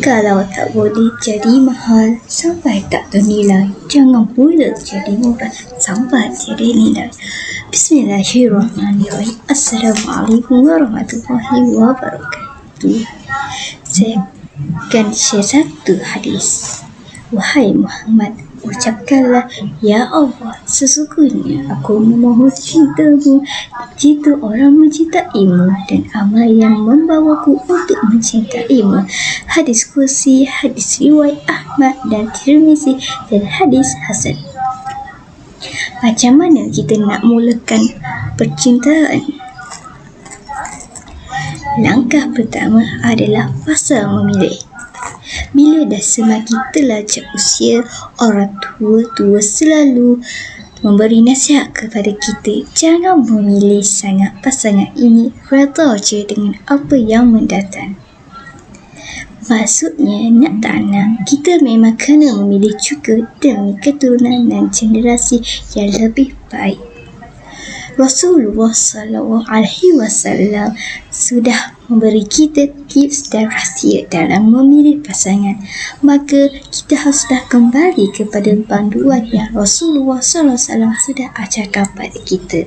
Kalau tak boleh jadi mahal sampai tak ternilai, jangan pula jadi murah sampai tiada nilai. Bismillahirrahmanirrahim. Assalamualaikum warahmatullahi wabarakatuh. Saya akan share satu hadis. Wahai Muhammad, ucapkanlah, Ya Allah, sesungguhnya aku memohon cintamu jika orang mencintaimu dan amal yang membawaku untuk mencintaimu. Hadis kursi, hadis riwayat Ahmad dan Tirmizi dan hadis hasan. Macam mana kita nak mulakan percintaan? Langkah pertama adalah fasa memilih. Bila dah semakin terlajak usia, orang tua selalu memberi nasihat kepada kita, jangan memilih sangat pasangan ini, reda je dengan apa yang mendatang. Maksudnya, nak tak nak, kita memang kena memilih juga demi keturunan dan generasi yang lebih baik. Rasulullah SAW sudah memberi kita tips dan rahsia dalam memilih pasangan. Maka kita haruslah kembali kepada panduan yang Rasulullah SAW sudah ajarkan pada kita.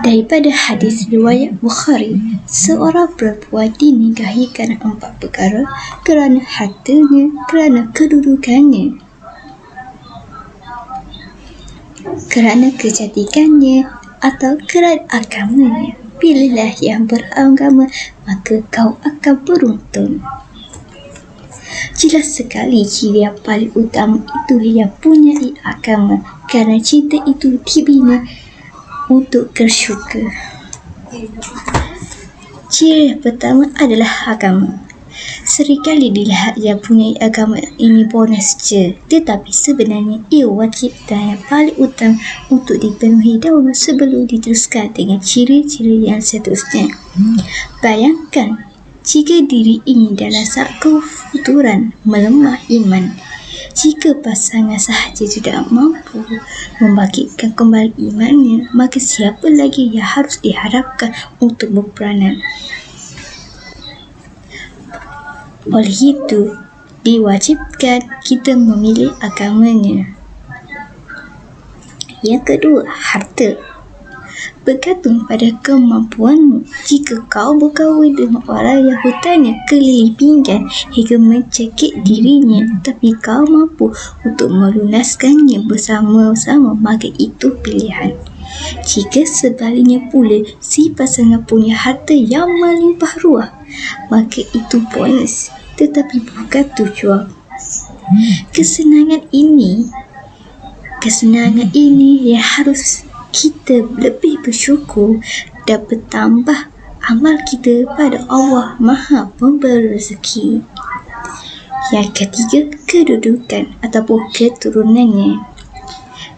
Daripada hadis riwayat Bukhari, seorang perempuan dinikahi kerana 4 perkara: kerana hartanya, kerana kedudukannya, kerana kecantikannya, atau kerana agamanya. Pilihlah yang beragama, maka kau akan beruntung. Jelas sekali ciri yang paling utama itu yang punya agama, kerana cinta itu dibina untuk ke syurga. Ciri yang pertama adalah agama. Seringkali dilihat yang punya agama ini bonus je, tetapi sebenarnya ia wajib dan yang paling utama untuk dipenuhi dahulu sebelum diteruskan dengan ciri-ciri yang seterusnya. Bayangkan jika diri ini dalam saat kefuturan, melemah iman. Jika pasangan sahaja tidak mampu membangkitkan kembali imannya, maka siapa lagi yang harus diharapkan untuk berperanan? Oleh itu, diwajibkan kita memilih agamanya. Yang kedua, harta. Bergantung pada kemampuanmu. Jika kau berkahwin dengan orang yang hutangnya keliling pinggan hingga mencekik dirinya, tapi kau mampu untuk melunaskannya bersama-sama, maka itu pilihan. Jika sebaliknya pula, si pasangan punya harta yang melimpah ruah, maka itu bonus, tetapi bukan tujuan. Kesenangan ini yang harus kita lebih bersyukur dan bertambah amal kita pada Allah Maha Pemberi Rezeki. Yang ketiga, kedudukan ataupun keturunannya.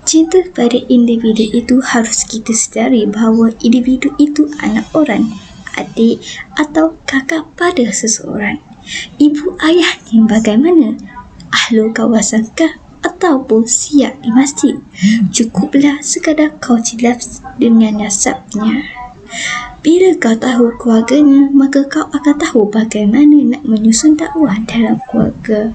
Cinta pada individu itu harus kita sedari bahawa individu itu anak orang, adik atau kakak pada seseorang. Ibu ayahnya bagaimana? Ahlu kawasankah ataupun siap di masjid? Cukuplah sekadar kau jelas dengan nasabnya. Bila kau tahu keluarganya, maka kau akan tahu bagaimana nak menyusun dakwah dalam keluarga.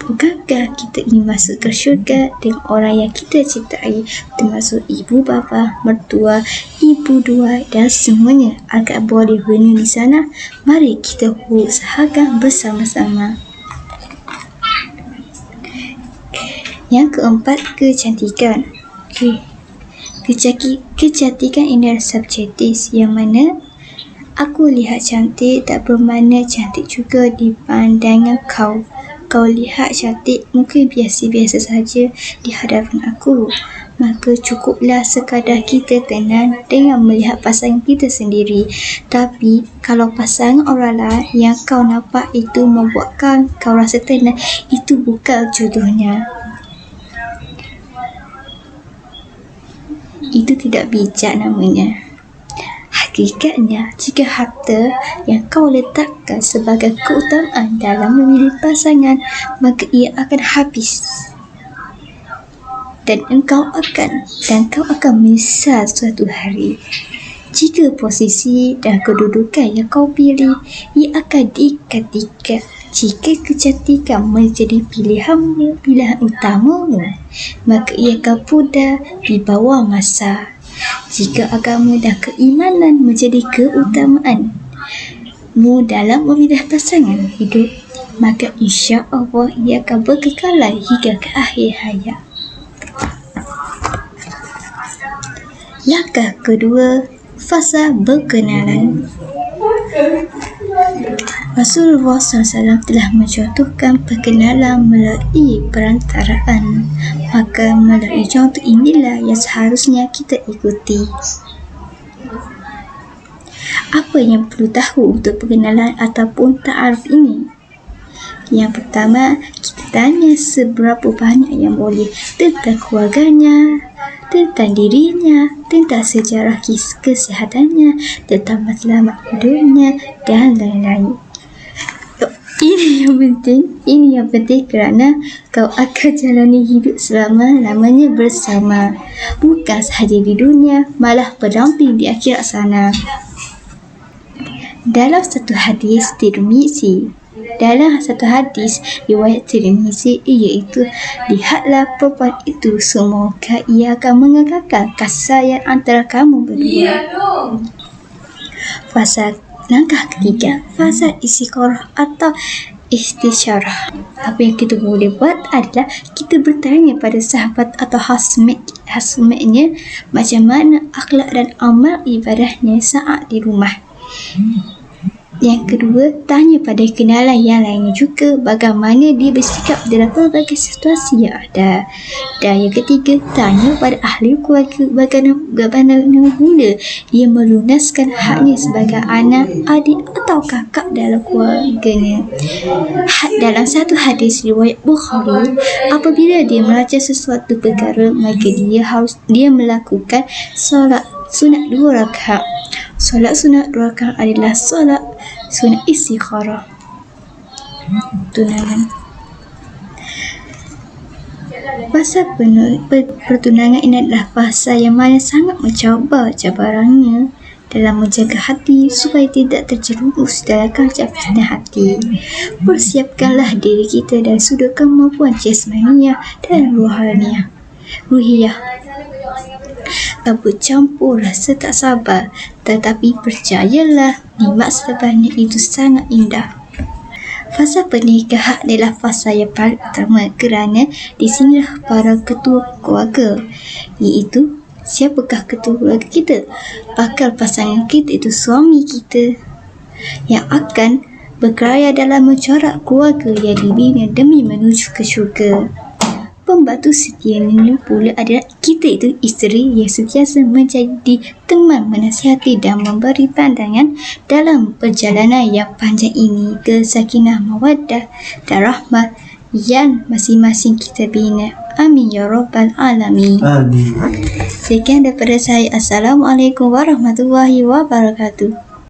Bukankah kita ingin masuk ke syurga dengan orang yang kita cintai, termasuk ibu bapa, mertua, ibu dua dan semuanya agar boleh bernyanyi di sana? Mari kita usahakan bersama-sama. Yang keempat, kecantikan. Kecantikan ini adalah subjektif, yang mana aku lihat cantik tak bermakna cantik juga di pandangan kau. Kau lihat cantik mungkin biasa-biasa saja di hadapan aku, maka cukuplah sekadar kita tenang dengan melihat pasangan kita sendiri. Tapi kalau pasangan orang lain yang kau nampak itu membuatkan kau rasa tenang, itu bukan jodohnya. Itu tidak bijak namanya. Hakikatnya, jika harta yang kau letakkan sebagai keutamaan dalam memilih pasangan, maka ia akan habis. Dan kau akan menyesal suatu hari. Jika posisi dan kedudukan yang kau pilih, ia akan diketika. Jika kecantikan menjadi pilihan utamamu, maka ia akan pudar di bawah masa. Jika agama dan keimanan menjadi keutamaanmu dalam memilih pasangan hidup, maka insya Allah ia akan berkekalan hingga ke akhir hayat. Langkah kedua, fasa berkenalan. Rasulullah SAW telah mencontohkan perkenalan melalui perantaraan. Maka melalui contoh inilah yang seharusnya kita ikuti. Apa yang perlu tahu untuk perkenalan ataupun ta'aruf ini? Yang pertama, kita tanya seberapa banyak yang boleh tentang keluarganya, tentang dirinya, tentang sejarah kesehatannya, tentang matlamat hidupnya dan lain-lain. Ini yang penting kerana kau akan jalani hidup selama-lamanya bersama. Bukan sahaja di dunia, malah pendamping di akhirat sana. Dalam satu hadis riwayat Tirmizi, iaitu, lihatlah perempuan itu, semoga ia akan mengekalkan kasih sayang antara kamu berdua. Langkah ketiga, fasa istiqorah atau istisyarah. Apa yang kita boleh buat adalah kita bertanya pada sahabat atau housematenya macam mana akhlak dan amal ibadahnya saat di rumah. Yang kedua, tanya pada kenalan yang lainnya juga bagaimana dia bersikap dalam berbagai situasi yang ada. Dan yang ketiga, tanya pada ahli keluarga bagaimana mula dia melunaskan haknya sebagai anak, adik atau kakak dalam keluarganya. Dalam satu hadis riwayat Bukhari, apabila dia meraca sesuatu perkara, maka dia melakukan solat sunat 2 rakaat. Solat sunat 2 rakaat adalah solat sunat istikharah, tunangan. Fasa pertunangan ini adalah fasa yang mana sangat mencabar cabarannya dalam menjaga hati supaya tidak terjerumus dalam kancah fitnah hati. Persiapkanlah diri kita dari sudut kemampuan jasmaniah dan ruhiyah. Tak bercampur rasa tak sabar, tetapi percayalah nikmat selepasnya itu sangat indah. Fasa pernikahan adalah fasa yang paling utama kerana di sinilah para ketua keluarga, iaitu siapakah ketua keluarga kita? Bakal pasangan kita itu suami kita yang akan berkarya dalam mencorak keluarga yang dibina demi menuju ke syurga. Pembantu setianya pula adalah kita itu isteri yang sentiasa menjadi teman menasihati dan memberi pandangan dalam perjalanan yang panjang ini ke sakinah mawaddah dan rahmah yang masing-masing kita bina. Amin ya rabbal alamin. Amin. Sekian daripada saya. Assalamualaikum warahmatullahi wabarakatuh.